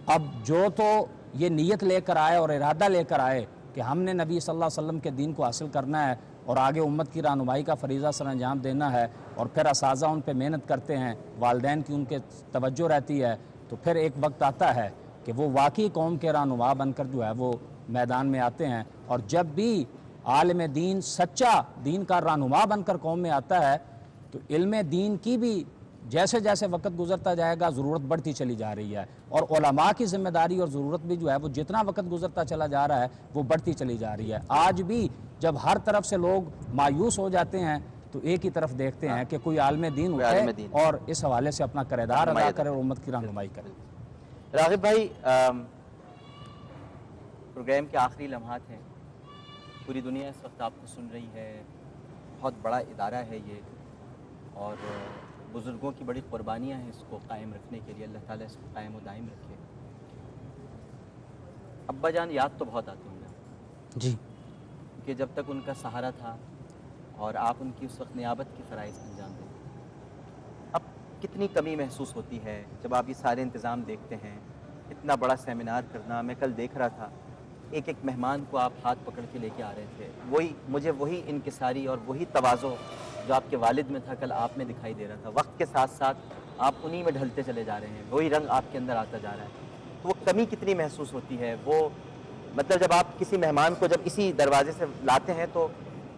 اب جو تو یہ نیت لے کر آئے اور ارادہ لے کر آئے کہ ہم نے نبی صلی اللہ علیہ وسلم کے دین کو حاصل کرنا ہے اور آگے امت کی رہنمائی کا فریضہ سر انجام دینا ہے، اور پھر اساتذہ ان پہ محنت کرتے ہیں، والدین کی ان کے توجہ رہتی ہے، تو پھر ایک وقت آتا ہے کہ وہ واقعی قوم کے رہنما بن کر جو ہے وہ میدان میں آتے ہیں۔ اور جب بھی عالم دین سچا دین کا رہنما بن کر قوم میں آتا ہے تو علم دین کی بھی جیسے جیسے وقت گزرتا جائے گا ضرورت بڑھتی چلی جا رہی ہے، اور علماء کی ذمہ داری اور ضرورت بھی جو ہے وہ جتنا وقت گزرتا چلا جا رہا ہے وہ بڑھتی چلی جا رہی ہے۔ آج بھی جب ہر طرف سے لوگ مایوس ہو جاتے ہیں تو ایک ہی طرف دیکھتے ہیں کہ کوئی عالم دین اٹھے اور اس حوالے سے اپنا کردار ادا کرے اور امت کی رہنمائی کرے۔ راغب بھائی، پروگرام کے آخری لمحات ہیں، پوری دنیا اس وقت آپ کو سن رہی ہے، بہت بڑا ادارہ ہے یہ، اور بزرگوں کی بڑی قربانیاں ہیں اس کو قائم رکھنے کے لیے، اللہ تعالیٰ اس کو قائم و دائم رکھے۔ ابا جان یاد تو بہت آتے ہوں گے جی، کہ جب تک ان کا سہارا تھا اور آپ ان کی اس وقت نیابت کے فرائض انجام دیں، اب کتنی کمی محسوس ہوتی ہے جب آپ یہ سارے انتظام دیکھتے ہیں، اتنا بڑا سیمینار کرنا۔ میں کل دیکھ رہا تھا ایک ایک مہمان کو آپ ہاتھ پکڑ کے لے کے آ رہے تھے، مجھے وہی انکساری اور وہی تواضع جو آپ کے والد میں تھا کل آپ میں دکھائی دے رہا تھا۔ وقت کے ساتھ ساتھ آپ انہی میں ڈھلتے چلے جا رہے ہیں، وہی رنگ آپ کے اندر آتا جا رہا ہے، تو وہ کمی کتنی محسوس ہوتی ہے۔ وہ مطلب جب آپ کسی مہمان کو جب اسی دروازے سے لاتے ہیں تو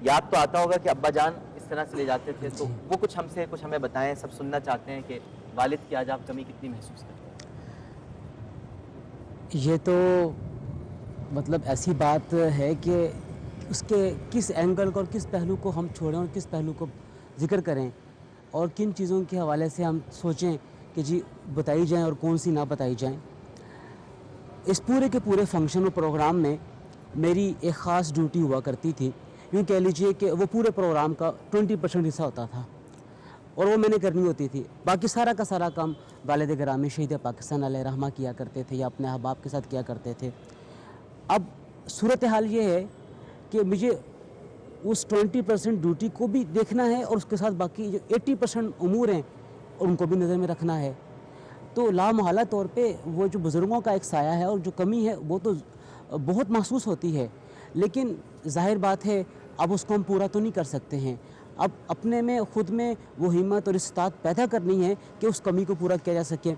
یاد تو آتا ہوگا کہ ابا جان اس طرح سے لے جاتے تھے، تو وہ کچھ ہمیں بتائیں، سب سننا چاہتے ہیں کہ والد کی آج آپ کمی کتنی محسوس کرتے ہیں۔ یہ تو مطلب ایسی بات ہے کہ اس کے کس اینگل کو اور کس پہلو کو ہم چھوڑیں اور کس پہلو کو ذکر کریں، اور کن چیزوں کے حوالے سے ہم سوچیں کہ جی بتائی جائیں اور کون سی نہ بتائی جائیں۔ اس پورے کے پورے فنکشن اور پروگرام میں میری ایک خاص ڈیوٹی ہوا کرتی تھی، یوں کہہ لیجئے کہ وہ پورے پروگرام کا 20% حصہ ہوتا تھا اور وہ میں نے کرنی ہوتی تھی۔ باقی سارا کا سارا کام والد گرامی شہید پاکستان علیہ رحمہ کیا کرتے تھے یا اپنے احباب کے ساتھ کیا کرتے تھے۔ اب صورتحال یہ ہے کہ مجھے اس 20% ڈیوٹی کو بھی دیکھنا ہے اور اس کے ساتھ باقی جو 80% امور ہیں ان کو بھی نظر میں رکھنا ہے۔ تو لامحالہ طور پہ وہ جو بزرگوں کا ایک سایہ ہے اور جو کمی ہے وہ تو بہت محسوس ہوتی ہے، لیکن ظاہر بات ہے اب اس کو ہم پورا تو نہیں کر سکتے ہیں۔ اب اپنے میں خود میں وہ ہمت اور استطاعت پیدا کرنی ہے کہ اس کمی کو پورا کیا جا سکے،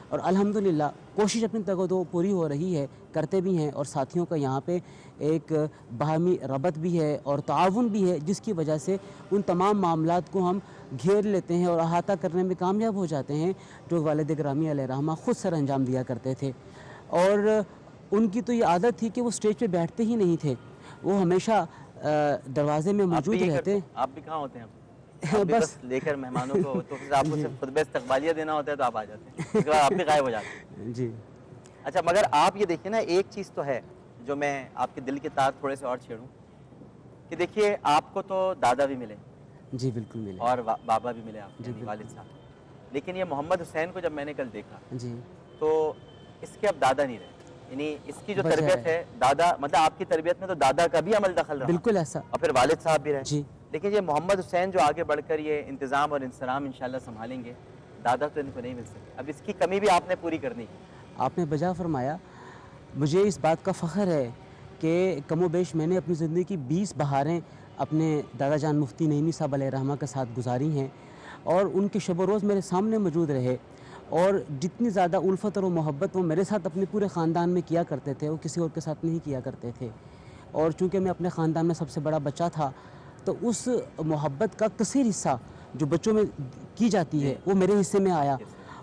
اور الحمدللہ کوشش اپنی تک تو پوری ہو رہی ہے، کرتے بھی ہیں، اور ساتھیوں کا یہاں پہ ایک باہمی ربط بھی ہے اور تعاون بھی ہے، جس کی وجہ سے ان تمام معاملات کو ہم گھیر لیتے ہیں اور احاطہ کرنے میں کامیاب ہو جاتے ہیں جو والد گرامی علیہ رحمہ خود سر انجام دیا کرتے تھے۔ اور ان کی تو یہ عادت تھی کہ وہ اسٹیج پہ بیٹھتے ہی نہیں تھے، وہ ہمیشہ دروازے میں موجود رہتے۔ آپ بھی کہاں ہوتے ہیں؟ بس لے کر مہمانوں کو، تو پھر آپ کو صرف خطبہ استقبالیہ دینا ہوتا ہے تو آپ آ جاتے ہیں، اس کے بعد آپ بھی غائب ہو جاتے ہیں۔ جی اچھا، مگر آپ یہ دیکھیں نا، ایک چیز تو ہے جو میں آپ کے دل کے تار تھوڑے سے اور چھیڑوں کہ دیکھیے آپ کو تو دادا بھی ملے، جی بالکل ملے، اور بابا بھی ملے آپ کے، یعنی والد صاحب، لیکن یہ محمد حسین کو جب میں نے کل دیکھا جی تو اس کے اب دادا نہیں رہے، یعنی اس کی جو تربیت ہے دادا، مطلب آپ کی تربیت میں تو دادا کا بھی عمل دخل رہا، بالکل ایسا، اور پھر والد صاحب بھی رہے، جی۔ لیکن یہ محمد حسین جو آگے بڑھ کر یہ انتظام اور انصرام انشاءاللہ سنبھالیں گے، دادا تو ان کو نہیں مل سکتے، اب اس کی کمی بھی آپ نے پوری کرنی ہے۔ آپ نے بجا فرمایا، مجھے اس بات کا فخر ہے کہ کم و بیش میں نے اپنی زندگی کی 20 بہاریں اپنے دادا جان مفتی نعیمی صاحب علیہ رحمہ کے ساتھ گزاری ہیں، اور ان کے شب و روز میرے سامنے موجود رہے، اور جتنی زیادہ الفت اور محبت وہ میرے ساتھ اپنے پورے خاندان میں کیا کرتے تھے وہ کسی اور کے ساتھ نہیں کیا کرتے تھے، اور چونکہ میں اپنے خاندان میں سب سے بڑا بچہ تھا تو اس محبت کا کثیر حصہ جو بچوں میں کی جاتی ہے وہ میرے حصے میں آیا،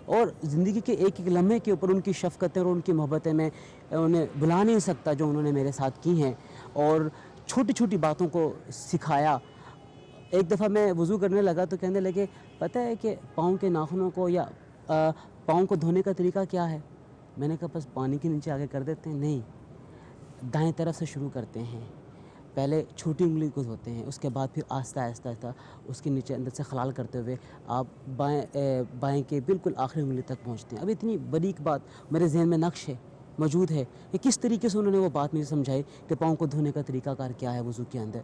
اور زندگی کے ایک ایک لمحے کے اوپر ان کی شفقتیں اور ان کی محبتیں میں انہیں بھلا نہیں سکتا جو انہوں نے میرے ساتھ کی ہیں، اور چھوٹی چھوٹی باتوں کو سکھایا۔ ایک دفعہ میں وضو کرنے لگا تو کہنے لگے پتہ ہے کہ پاؤں کے ناخنوں کو یا پاؤں کو دھونے کا طریقہ کیا ہے؟ میں نے کہا بس پانی کے نیچے آگے کر دیتے ہیں۔ نہیں، دائیں طرف سے شروع کرتے ہیں، پہلے چھوٹی انگلی کو دھوتے ہیں، اس کے بعد پھر آہستہ آہستہ اس کے نیچے اندر سے خلال کرتے ہوئے آپ بائیں کے بالکل آخری انگلی تک پہنچتے ہیں۔ اب اتنی باریک بات میرے ذہن میں نقش ہے، موجود ہے کہ کس طریقے سے انہوں نے وہ بات مجھے سمجھائی کہ پاؤں کو دھونے کا طریقہ کار کیا ہے وضو کے اندر۔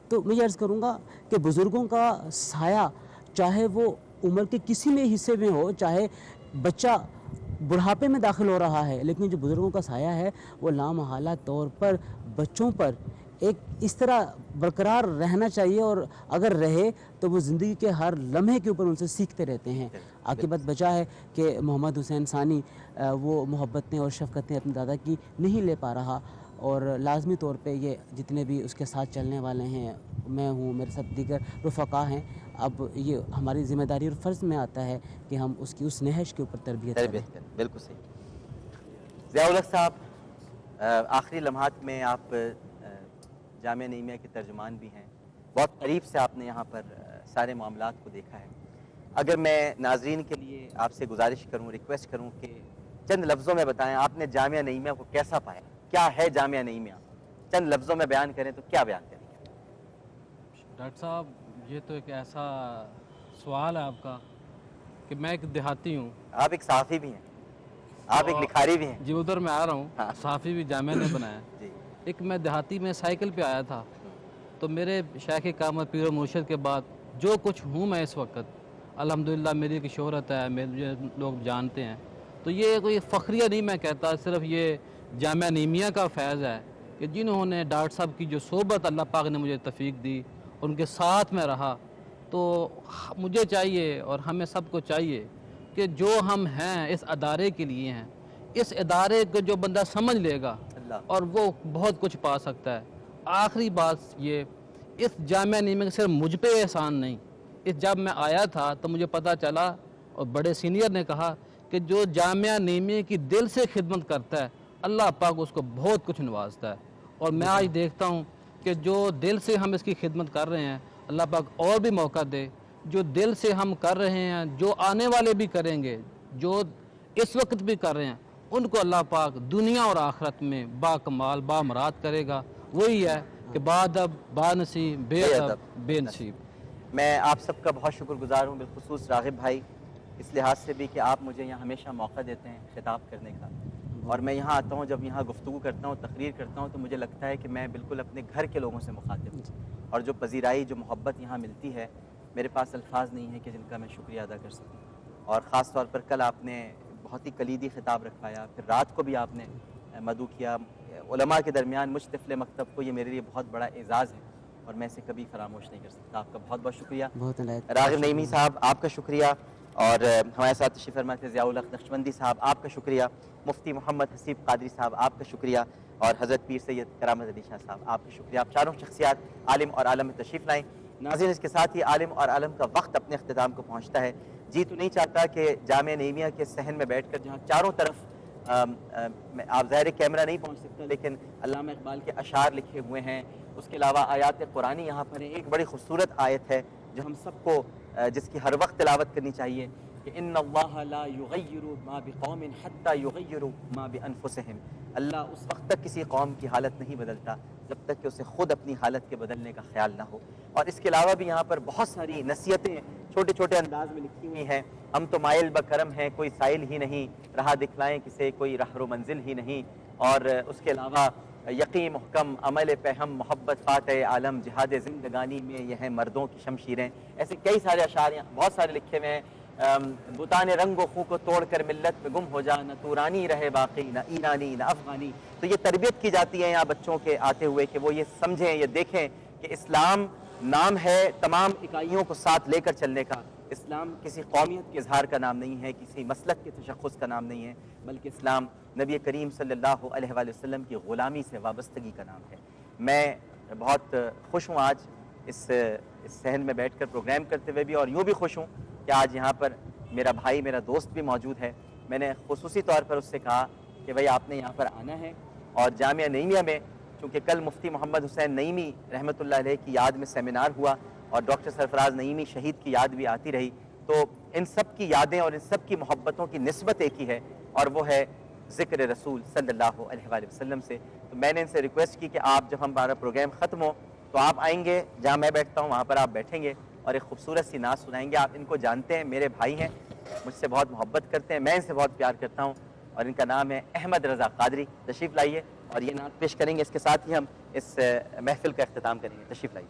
تو میں یہ عرض کروں گا کہ بزرگوں کا سایہ چاہے وہ عمر کے کسی میں حصے میں ہو، چاہے بچہ بڑھاپے میں داخل ہو رہا ہے، لیکن جو بزرگوں کا سایہ ہے وہ لامحالہ طور پر بچوں پر ایک اس طرح برقرار رہنا چاہیے، اور اگر رہے تو وہ زندگی کے ہر لمحے کے اوپر ان سے سیکھتے رہتے ہیں۔ عاقبت بچا ہے کہ محمد حسین ثانی وہ محبتیں اور شفقتیں اپنے دادا کی نہیں لے پا رہا، اور لازمی طور پہ یہ جتنے بھی اس کے ساتھ چلنے والے ہیں، میں ہوں، میرے ساتھ دیگر رفقا ہیں، اب یہ ہماری ذمہ داری اور فرض میں آتا ہے کہ ہم اس کی اس نہج کے اوپر تربیت کریں۔ بالکل صحیح۔ ضیاء الحق صاحب، آخری لمحات میں آپ جامعہ نعیمیہ کے ترجمان بھی ہیں، بہت قریب سے آپ نے یہاں پر سارے معاملات کو دیکھا ہے۔ اگر میں ناظرین کے لیے آپ سے گزارش کروں، ریکویسٹ کروں کہ چند لفظوں میں بتائیں آپ نے جامعہ نعیمیہ کو کیسا پایا، کیا ہے جامعہ نعیمیہ، چند لفظوں میں بیان کریں تو کیا بیان کریں گے؟ ڈاکٹر صاحب، یہ تو ایک ایسا سوال ہے آپ کا کہ میں ایک دیہاتی ہوں۔ آپ ایک صحافی بھی ہیں، آپ ایک لکھاری بھی ہیں۔ جی ادھر میں آ رہا ہوں، صحافی بھی جامعہ نے بنایا۔ جی ایک میں دیہاتی میں سائیکل پہ آیا تھا، تو میرے شیخ کامت پیر و مرشد کے بعد جو کچھ ہوں میں اس وقت، الحمدللہ میری ایک شہرت ہے، مجھے لوگ جانتے ہیں، تو یہ کوئی فخریہ نہیں میں کہتا، صرف یہ جامعہ نعیمیہ کا فیض ہے کہ جنہوں نے ڈاکٹر صاحب کی جو صحبت اللہ پاک نے مجھے توفیق دی، ان کے ساتھ میں رہا، تو مجھے چاہیے اور ہمیں سب کو چاہیے کہ جو ہم ہیں اس ادارے کے لیے ہیں، اس ادارے کو جو بندہ سمجھ لے گا اور وہ بہت کچھ پا سکتا ہے۔ آخری بات یہ، اس جامعہ نعیمیہ کا صرف مجھ پہ احسان نہیں، جب میں آیا تھا تو مجھے پتہ چلا اور بڑے سینئر نے کہا کہ جو جامعہ نعیمیہ کی دل سے خدمت کرتا ہے اللہ پاک اس کو بہت کچھ نوازتا ہے، اور میں آج دیکھتا ہوں کہ جو دل سے ہم اس کی خدمت کر رہے ہیں اللہ پاک اور بھی موقع دے، جو دل سے ہم کر رہے ہیں، جو آنے والے بھی کریں گے، جو اس وقت بھی کر رہے ہیں، ان کو اللہ پاک دنیا اور آخرت میں با کمال با مراد کرے گا۔ وہی ہے کہ بادب با نصیب بے ادب بے نصیب۔ میں آپ سب کا بہت شکر گزار ہوں، بالخصوص راغب بھائی اس لحاظ سے بھی کہ آپ مجھے یہاں ہمیشہ موقع دیتے ہیں خطاب کرنے کا، اور میں یہاں آتا ہوں، جب یہاں گفتگو کرتا ہوں، تقریر کرتا ہوں، تو مجھے لگتا ہے کہ میں بالکل اپنے گھر کے لوگوں سے مخاطب ہوں، اور جو پذیرائی، جو محبت یہاں ملتی ہے، میرے پاس الفاظ نہیں ہیں کہ جن کا میں شکریہ ادا کر سکوں۔ اور خاص طور پر کل آپ نے بہت ہی کلیدی خطاب رکھوایا، پھر رات کو بھی آپ نے مدعو کیا علماء کے درمیان مجھ طفل مکتب کو، یہ میرے لیے بہت بڑا اعزاز ہے اور میں اسے کبھی فراموش نہیں کر سکتا۔ آپ کا بہت بہت شکریہ۔ راغب نعیمی صاحب آپ کا شکریہ، اور ہمارے ساتھ تشریف فرما تھے ضیاء الحق نقشبندی صاحب آپ کا شکریہ، مفتی محمد حسیب قادری صاحب آپ کا شکریہ، اور حضرت پیر سید کرامت علی شاہ صاحب آپ کا شکریہ۔ آپ چاروں شخصیات عالم اور عالم میں تشریف لائیں۔ ناظرین، اس کے ساتھ ہی عالم اور عالم کا وقت اپنے اختتام کو پہنچتا ہے۔ جی تو نہیں چاہتا کہ جامعہ نعیمیہ کے صحن میں بیٹھ کر، جہاں چاروں طرف آپ ظاہر کیمرہ نہیں پہنچ سکتا، لیکن علامہ اقبال کے اشعار لکھے ہوئے ہیں، اس کے علاوہ آیات قرآنی یہاں پر ہیں۔ ایک بڑی خوبصورت آیت ہے جو ہم سب کو جس کی ہر وقت تلاوت کرنی چاہیے کہ ان اللہ لا یغیر ما بقوم حتی یغیروا ما بانفسہم۔ اللہ اس وقت تک کسی قوم کی حالت نہیں بدلتا جب تک کہ اسے خود اپنی حالت کے بدلنے کا خیال نہ ہو۔ اور اس کے علاوہ بھی یہاں پر بہت ساری نصیحتیں چھوٹے چھوٹے انداز میں لکھی ہوئی ہیں۔ ہم تو مائل بکرم ہیں، کوئی سائل ہی نہیں، راہ دکھلائیں کسے کوئی رہر و منزل ہی نہیں۔ اور اس کے علاوہ یقین محکم، عمل پہم، محبت فاتح عالم، جہاد زندگانی میں یہ ہیں مردوں کی شمشیریں۔ ایسے کئی سارے اشعار بہت سارے لکھے ہوئے ہیں۔ بتان رنگ و خوں کو توڑ کر ملت میں گم ہو جا، نہ تورانی رہے باقی، نہ ایرانی نہ افغانی۔ تو یہ تربیت کی جاتی ہے یہاں بچوں کے آتے ہوئے کہ وہ یہ سمجھیں، یہ دیکھیں کہ اسلام نام ہے تمام اکائیوں کو ساتھ لے کر چلنے کا۔ اسلام کسی قومیت کے اظہار کا نام نہیں ہے، کسی مسلک کے تشخص کا نام نہیں ہے، بلکہ اسلام نبی کریم صلی اللہ علیہ وآلہ وسلم کی غلامی سے وابستگی کا نام ہے۔ میں بہت خوش ہوں آج اس صحن میں بیٹھ کر پروگرام کرتے ہوئے بھی، اور یوں بھی خوش ہوں کہ آج یہاں پر میرا بھائی، میرا دوست بھی موجود ہے۔ میں نے خصوصی طور پر اس سے کہا کہ بھائی آپ نے یہاں پر آنا ہے، اور جامعہ نعیمیہ میں چونکہ کل مفتی محمد حسین نعیمی رحمۃ اللہ علیہ کی یاد میں سیمینار ہوا، اور ڈاکٹر سرفراز نعیمی شہید کی یاد بھی آتی رہی، تو ان سب کی یادیں اور ان سب کی محبتوں کی نسبت ایک ہی ہے، اور وہ ہے ذکر رسول صلی اللہ علیہ وآلہ وسلم سے۔ تو میں نے ان سے ریکویسٹ کی کہ آپ جب ہمارا پروگرام ختم ہو تو آپ آئیں گے، جہاں میں بیٹھتا ہوں وہاں پر آپ بیٹھیں گے اور ایک خوبصورت سی نعت سنائیں گے۔ آپ ان کو جانتے ہیں، میرے بھائی ہیں، مجھ سے بہت محبت کرتے ہیں، میں ان سے بہت پیار کرتا ہوں، اور ان کا نام ہے احمد رضا قادری۔ تشریف لائیے اور یہ نعت پیش کریں گے، اس کے ساتھ ہی ہم اس محفل کا اختتام کریں گے۔ تشریف لائیے۔